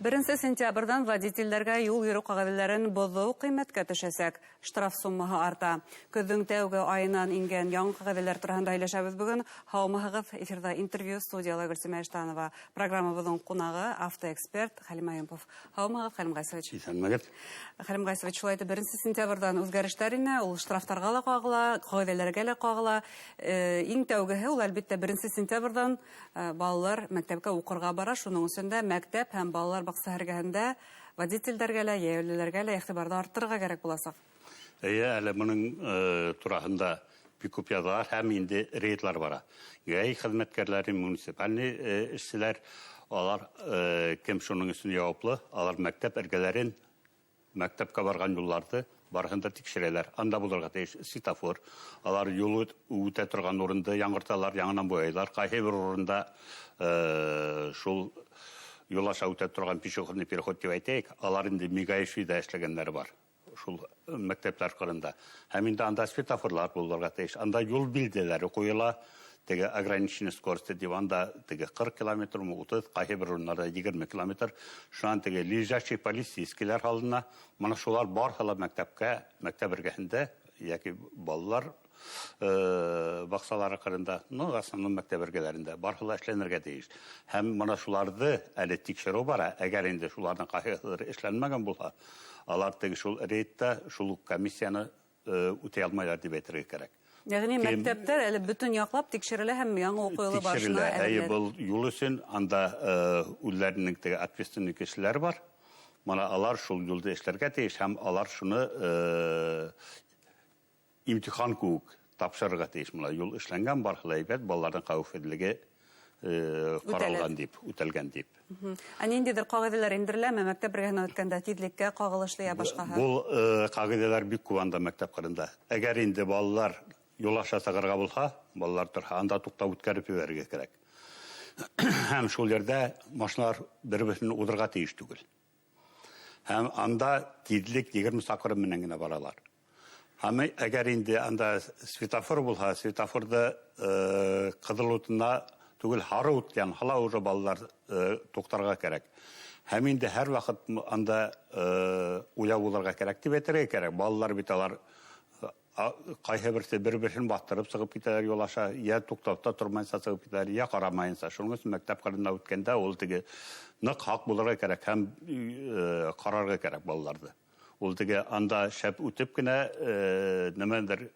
1 сентябрдан водительләргә юл йөрү кагыйдәләрен бозу кыйммәткә төшәсәк. Штраф суммаһы арта. Көҙҙөң тәүге айынан ингән яңы кагыйдәләр тураһында һөйләшәбез бүген. Һаумыһығыҙ, эфирда интервью, студияла Гөлсемә Эштанова. Программабыҙҙың ҡунағы автоэксперт Хәлим Айымпов. Һаумыһығыҙ, Хәлим Ғайсович. Исәнмәгеҙ. Хәлим Ғайсович, шулай итеп 1 сентябрдан үҙгәрештәр инә, ул штрафтарға ла ҡағыла, ҡағиҙәләргә лә ҡағыла. Иң тәүгеһе ул әлбиттә 1 сентябрдан балалар мәктәпкә уҡырға бара, шуның өсөн дә мәктәп һәм балалар баҡса һәргәһендә водительдәргә лә, йәйәүлеләргә лә иғтибарҙы арттырырға кәрәк буласаҡ. Әле моның тураһында бик күп яҙалар һәм инде рейдлар бара. Гәй хеҙмәткәрләре, муниципаль эшселәр, алар кем шуның өсөн яуаплы, алар мәктәп эргәләрен, мәктәпкә барған юлларҙы барыһын да тикшерәләр. Анда булырға тейеш светофор. Алар юл үтә торған урынды яңырталар, яңынан буяйлар. Ҡайһы бер урында шул юл аша үтә торған пешеходный переход дип әйтәйек, алар инде мигаишида эшләгәннәре бар. Шул мәктәпләр ҡырында. Һәм инде анда светофорлар булырға тейеш. Анда юл билдәләре ҡуйыла. Теге ограничение скорости дип анда теге 40 километр, 30, ҡайһы бер урындарда 20 километр. Шунан теге лежачий полицейскийлар һалына. Мана шулар барһа мәктәпкә, мәктәп эргәһендә яки балалар баҡсалары ҡырында, основном мәктәп эргәләрендә барһа эшләнергә тейеш. Һәм мана шуларҙы әле тикшереү бара. Әгәр инде шуларҙың ҡайһыһы эшләнмәгән булһа, алар теге шул рейдта шул комиссияны үтәй алмайлар дип әйтергә кәрәк. Ягъни мәктәптәр әле бөтөн яҡлап тикшерелә һәм яңы уҡыу йылы башына әҙерләнә. Был юл өсөн анда үҙләренең теге ответственный кешеләр бар. Мана алар шул юлды эшләргә тейеш һәм алар шуны имтихан кеүек тапшырырға тейеш. Мына юл эшләнгән барһа әйбәт, балаларҙың хәүефһеҙлеге ҡаралған дип, үтәлгән дип. Ә ниндәйҙер ҡағиҙәләр индереләме мәктәп эргәһенә үткәндә тиҙлеккә ҡағылышлы я башҡаһы? Был ҡағиҙәләр бик күп анда мәктәп ҡырында. Әгәр инде балалар юл аша сығырға булһа, балалар торһа, анда туҡтап үткәреп ебәрергә кәрәк. Һәм шул ерҙә машиналар бер-береһен уҙырға тейеш түгел. Һәм анда тиҙлек 20 саҡрым менән генә баралар. Һәм әгәр инде анда светофор булһа, светофорҙы ҡыҙыл утына түгел, һары ут янһа уже балалар туҡтарға кәрәк. Һәм инде һәр ваҡыт анда уяу булырға кәрәк дип әйтергә кәрәк. Балалар бит алар ҡайһы берсе бер-береһен баҫтырып сығып китәләр юл аша, йә туҡтаута тормайынса сығып китәләр, йә ҡарамайынса. Шуның өсөн мәктәп ҡырында үткәндә ул теге ныҡ һаҡ булырға кәрәк һәм ҡарарға кәрәк балаларҙы. Ул теге анда шәп үтеп кенә нәмәндер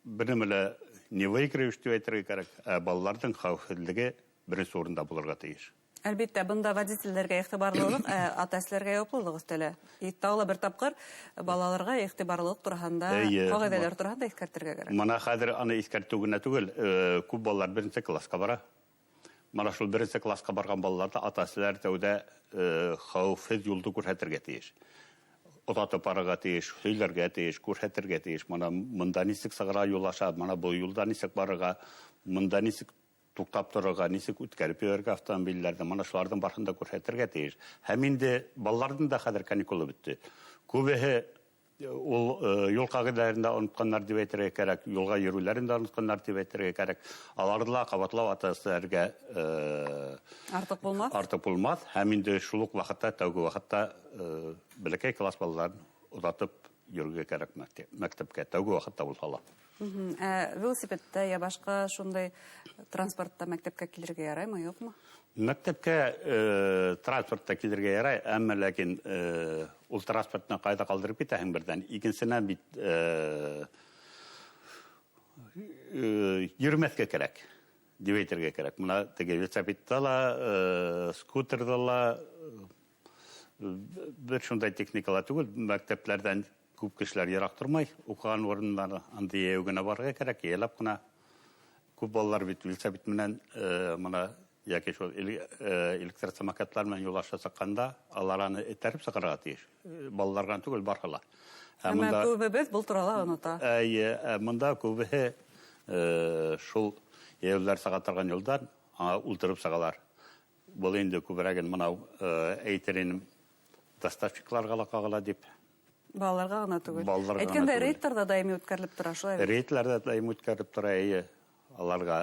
бер нәмәлә не выигрыш дип әйтергә кәрәк, балаларҙың хәүефһеҙлеге беренсе урында булырға тейеш. Әлбиттә, бында водительләргә иғтибарлылыҡ, ата-әсәләргә яуаплылыҡ өҫтәлә. Тағы бер тапҡыр балаларға иғтибарлылыҡ тураһында, ҡағиҙәләр тураһында иҫкәртергә кәрәк. Мана хәҙер аны иҫкәртеү генә түгел, күп балалар 1 класска бара. Мана шул 1 класска барған балаларҙа ата-әсәләр тәүҙә хәүефһеҙ юлды күрһәтергә тейеш. Отатып барырға тейеш, һөйләргә тейеш, күрһәтергә тейеш. Мана мында нисек сығыра юл аша, мана был юлда нисек барырға, мында нисек туҡтап торорға, нисек үткәреп ебәрергә автомобилдәрҙе, мана шуларҙың барыһын да күрһәтергә тейеш. Һәм инде балаларҙың да хәҙер каникулы бөттө. Күбеһе ул юл ҡағиҙәләрендә онотҡандар дип әйтергә кәрәк, юлға йөрөүләрен дә онотҡандар дип әйтергә кәрәк. Аларҙы ла ҡабатлау ата-әсәләргә артыҡ булмаҫ. Һәм инде шул уҡ ваҡытта, тәүге ваҡытта бәләкәй класс балаларын оҙатып йөрөргә кәрәк мәктәпкә, тәүге ваҡытта булһа ла. Велосипедтә я башҡа шундай транспортта мәктәпкә килергә яраймы, юҡмы? Мәктәпкә транспортта килергә ярай, әммә ләкин ул транспортны ҡайҙа ҡалдырып китәһең берҙән. Икенсенән бит йөрөмәҫкә кәрәк дип әйтергә кәрәк. Мына теге велосипедта ла, скутерҙа ла бер шундай техникала түгел, мәктәпләрҙән күп кешеләр йыраҡ тормай, уҡыған урындар анда йәйәү генә барырға кәрәк, йәйләп ҡына. Күп балалар бит велосипед менән мына яки шул электросамокатлар менән юл аша сыҡҡанда, алар аны этәреп сығырға тейеш. Балаларға түгел барһа ла. Әммә күбебеҙ был турала онота. Мында күбеһе шул йәйәүләр сығатырған юлдан ултырып сығалар. Был инде күберәген мынау әйтерин доставщикларға ла ҡағыла дип. Балаларға ғына түгел. Әйткәндә рейдтарҙа даими үткәрелеп тора, шулай. Рейдларҙа даими үткәрелеп тора, аларға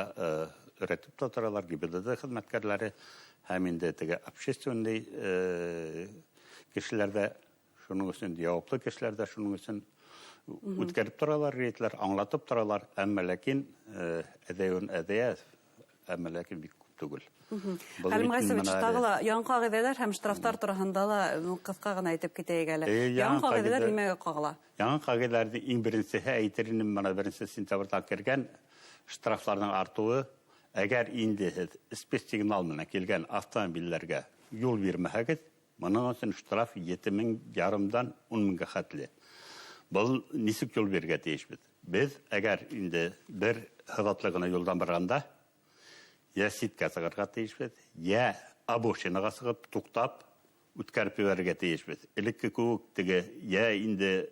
öğretip tutarlar gibi de hizmetkärleri hem indi tege общественный kişilerde şunun için cevaplı kişilerde şunun için ütkärip turalar reytler anlatıp turalar amma lakin edeye amma lakin bik түгел. Хәлим Гайсович, тагыла яңа кагыйдәләр һәм штрафтар турында да кыска гына әйтеп китәйек әле. Яңа кагыйдәләр нимәгә кагыла? Яңа кагыйдәләрдә иң беренчесе әйтеренем менә беренче сентябрьдә кергән штрафларның артуы, әгәр инде спец сигнал менән килгән автомобильләргә юл бирмәһәгез, моның өчен штраф 7,5 10,000-га хәтле. Бұл нисек юл бирергә тиешбез? Без әгәр инде бер хәзатлыгына юлдан барганда я ситка сыгырга тиешбез, я обочинаға сыгып туктап үткәреп ебәрергә тиешбез. Элекке күк теге я инде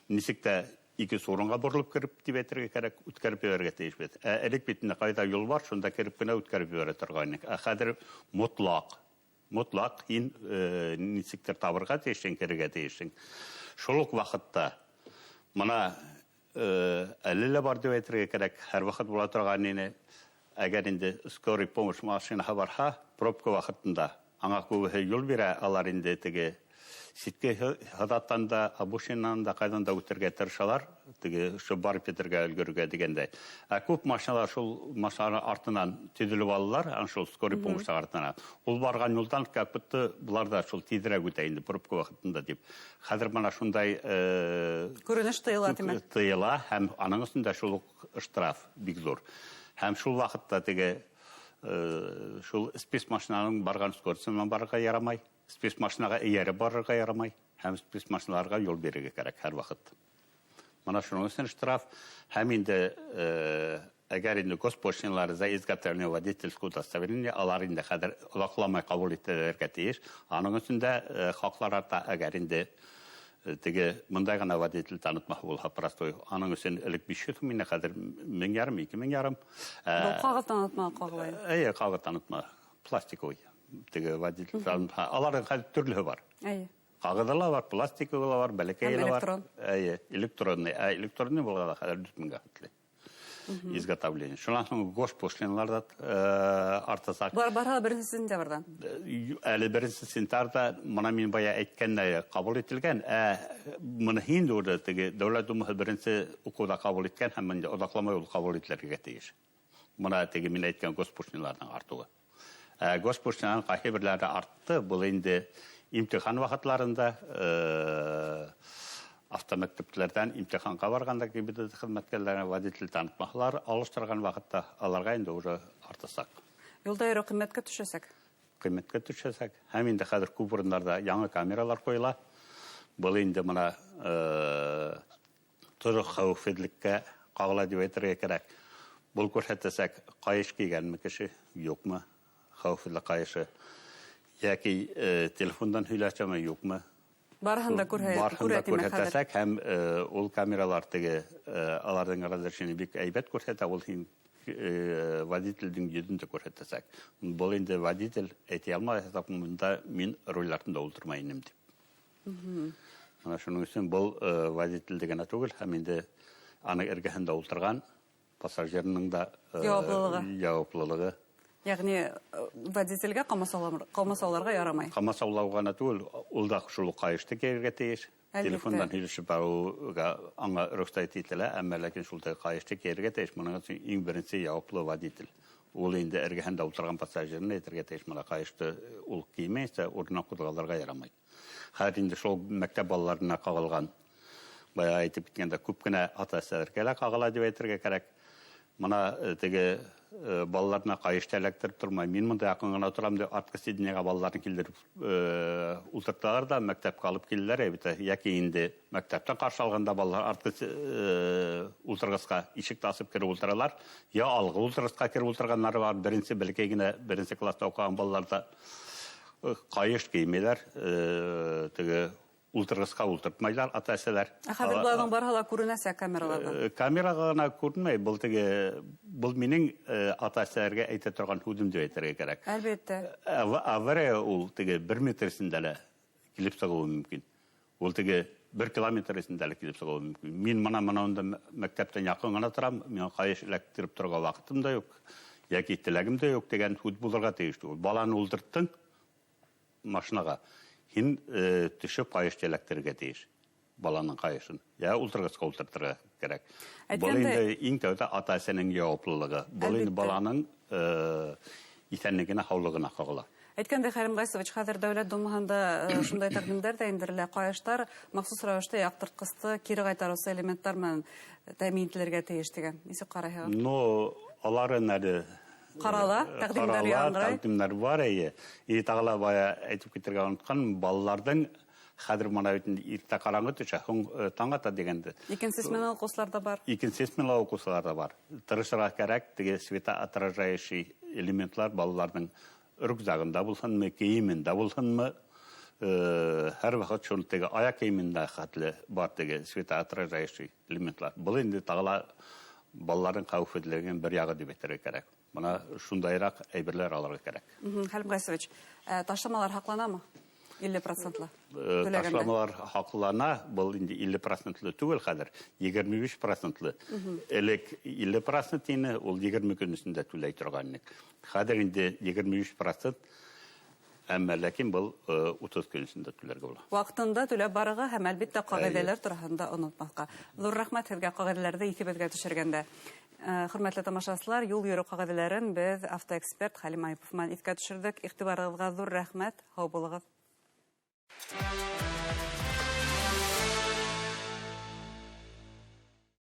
нисектә ике сорынга борылып кирип дип әйтергә кирәк, үткәреп ебәрергә тиешбез. Элек битендә кайда юл бар, шунда кирип кенә үткәреп ебәрә торган идек. Хәзер мотлак ин нисектер табырга тиешсең, кирергә тиешсең. Шул ук вакытта моны әллә бар дип әйтергә кирәк, һәр вакыт була торган ине. Әгәр инде скорый помощь машинаһы барһа, пробка вакытында аңа күбе юл бирә, алар инде теге ситке хадаттан да, обочинанан да кайдан да үтәргә тырышалар, теге шу барып китәргә өлгөргә дигәндәй. Күп машиналар шул машина артыннан тизелеп алалар, шул скорый помощь артыннан. Ул барган юлдан как будто булар да шул тизрәк үтә инде пробка вакытында дип. Хәзер менә шундай күренеш тыела димәк. Тыела һәм аның өстендә шул штраф бик зур. Һәм шул вакытта теге шул спец машинаның барган скоростьнан барырга ярамай, спец машинага ияреп барырга ярамай, һәм спец машиналарга юл бирергә кирәк һәр вакыт. Моны шуның өчен штраф һәм инде әгәр инде госпошлиналар за изготовление водительского удостоверения алар инде хәзер озакламай кабул ителергә тиеш. Аның өчен дә хаклар арта, әгәр инде теге мондай гына водитель танытмак булса простой. Аның өчен элек 500 мең, хәзер 1,5 2,5. Бу кагыз танытма кагылай. Кагыз танытма пластиковый. Теге водитель танытма. Аларның хәзер төрлеһе бар. Кагызлар бар, пластиковый бар, бәләкәйләр бар. Электронный. Электронный булганда хәзер 4 меңгә хәтле. Изготовление. Шуннан соң госпошлиналар артасак. Бар беренче сентябрьдән. Әле беренче сентябрьдә моны мин бая әйткәндә кабул ителгән. Моны инде урда теге дәүләт думасы беренче укуда кабул иткән һәм инде озакламай ул кабул ителергә тиеш. Моны теге мин әйткән госпошлиналарның артуы. Госпошлиналар кайберләре артты. Бу инде имтихан вакытларында автоматтаплардан имтиханга барганда кибет хезмәткәрләргә водитель танытмаклар алыштырган вакытта аларга инде уже артысак. Юлда йөрү кыйммәткә төшәсәк. Кыйммәткә төшәсәк. Һәм инде хәзер күп урыннарда яңа камералар куела. Бу инде моны туры хәвефсезлеккә кагыла дип әйтергә кирәк. Бу күрсәтсәк, кайыш кигәнме кеше, юкмы? Хәвефсезлек кайышы. Яки телефондан һөйләшәме, юкмы? Барһында күрһәтсәк һәм ул камералар теге аларның разрешение бик әйбәт күрсәтә, ул водительдин йөзен дә күрсәтсәк. Бу инде водитель әйтә алмый, монда мин руль артында утырмай инем дип. Ана шуның өчен бу водитель дигән түгел, һәм инде аны эргәһендә утырган пассажирның да җаваплылыгы. Ягъни водительгә камасауларга ярамай. Камасаулауга түгел, ул да шул кайышты кергә тиеш. Телефондан һөйләшеп баруга аңа рөхсәт ителә, әмма ләкин шул кайышты кергә тиеш. Моның өчен иң беренче җаваплы водитель. Ул инде эргәһендә утырган пассажирны әйтергә тиеш, моны кайышты ул кимәсә, урынына куйдыргаларга ярамай. Хәзер инде шул мәктәп балаларына кагылган, бая әйтеп киткәндә, күп кенә ата-әсәләргә кагыла дип әйтергә кирәк. Моны теге балаларына кайышты электр тормай. Мин монда якын гына торам дип артка сиденьягә балаларны килдереп утырталар да мәктәпкә алып килделәр. Яки инде мәктәптән каршы алганда балалар артка утыргыска ишек тасып кире утыралар. Я алгы утыргыска кире утырганнары бар. Беренче бәлки генә беренче класста укыган балаларда кайыш киймәләр, теге ултыргыска ултыртмайлар ата-әсәләр. Хәзер буларның барһала күренәсә камералардан. Камерага гына күренмәй, бу теге бу минең ата-әсәләргә әйтә торган һүзем дип әйтергә кирәк. Әлбәттә. Авария ул теге 1 метр сендәле килеп сыгуы мөмкин. Ул теге 1 километр эсендә килеп сыгылу мөмкин. Мин монда мәктәптән якын гына торам, миңа кайыш эләктереп торырга вакытым да юк, яки теләгем дә юк дигән хут булырга тиеш. Баланы ултырттың машинага, һин төшеп кайыш эләктерергә тиеш. Баланың кайышын. Я ултыргыска ултыртырга кирәк. Бу инде иң тәүдә ата-әсәнең җаваплылыгы. Бу инде баланың исәнлегенә, һаулыгына кагыла. Әйткәндә, Хәлим Гайсович, хәзер Дәүләт Думаһында шундай тәкъдимнәр дә индерелә. Каештар махсус рәвештә яктырткысты кире кайтарусы элементтар менән тәэмин ителергә тиеш дигән. Нисек карыйсыз? Ну, алары нәре Карала, тәкъдимнәр яңгырый. Тәкъдимнәр бар әйе. И тагыла бая әйтеп китергә оныткан, балаларның хәзер моны иртә караңгы төшә, таң ата дигәнде. Икенче сменалы курслар да бар. Икенче сменалы курслар да бар. Тырышырга кирәк, теге светоотражающий элементлар балаларның рюкзагында булсынмы, киемендә булсынмы, һәр вакыт шуны теге аяк киемендә хәтле бар теге светоотражающий элементлар. Бу инде тагыла балаларның хәвефсезлеген бер ягы дип әйтергә кирәк. Моны шундайрак әйберләр алырга кирәк. Хәлим Гайсович, ташламалар хакланамы? 50%. Ташламалар хаклана, бұл инде 50% түгел хәзер, 25%. Элек 50% ине, ул 20 көн өстендә түләй торган идек. Хәзер инде 23%, әмма ләкин бұл 30 көн өстендә түләргә була. Вакытында түләп барыгы һәм әлбәттә кагыйдәләр турында онытмаска. Зур рәхмәт сезгә кагыйдәләрдә исебезгә төшергәндә. Хөрмәтле тамашачылар, юл йөрү кагыйдәләрен без автоэксперт Хәлим Айпов менән искә төшердек. Игътибарыгызга зур рәхмәт. Һау булыгыз.